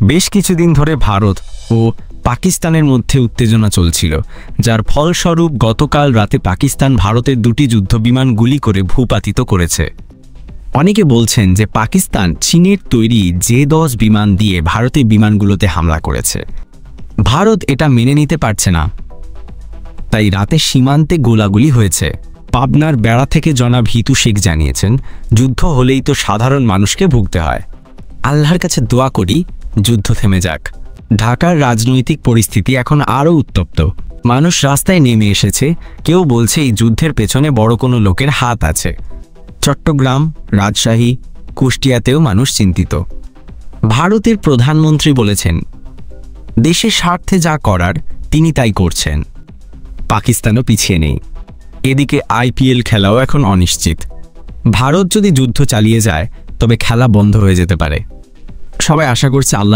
বেশ কিছুদিন ধরে ভারত ও পাকিস্তানের মধ্যে উত্তেজনা চলছিল, যার ফলস্বরূপ গতকাল রাতে পাকিস্তান ভারতের দুটি যুদ্ধবিমান গুলি করে ভূপাতিত করেছে। অনেকে বলছেন যে পাকিস্তান চীনের তৈরি J-10 বিমান দিয়ে ভারতের বিমানগুলোতে হামলা করেছে। ভারত এটা মেনে নিতে পারছে না, তাই রাতে সীমান্তে গোলাগুলি হয়েছে। পাবনার বেড়া থেকে জনাব হিতু শেখ জানিয়েছেন, যুদ্ধ হলেই তো সাধারণ মানুষকে ভুগতে হয়। আল্লাহর কাছে দোয়া করি যুদ্ধ থেমে যাক। ঢাকার রাজনৈতিক পরিস্থিতি এখন আরও উত্তপ্ত। মানুষ রাস্তায় নেমে এসেছে, কেউ বলছে এই যুদ্ধের পেছনে বড় কোনো লোকের হাত আছে। চট্টগ্রাম, রাজশাহী, কুষ্টিয়াতেও মানুষ চিন্তিত। ভারতের প্রধানমন্ত্রী বলেছেন, দেশের স্বার্থে যা করার তিনি তাই করছেন। পাকিস্তানও পিছিয়ে নেই। এদিকে IPL খেলাও এখন অনিশ্চিত। ভারত যদি যুদ্ধ চালিয়ে যায় তবে খেলা বন্ধ হয়ে যেতে পারে। সবাই আশা করছে আল্লাহ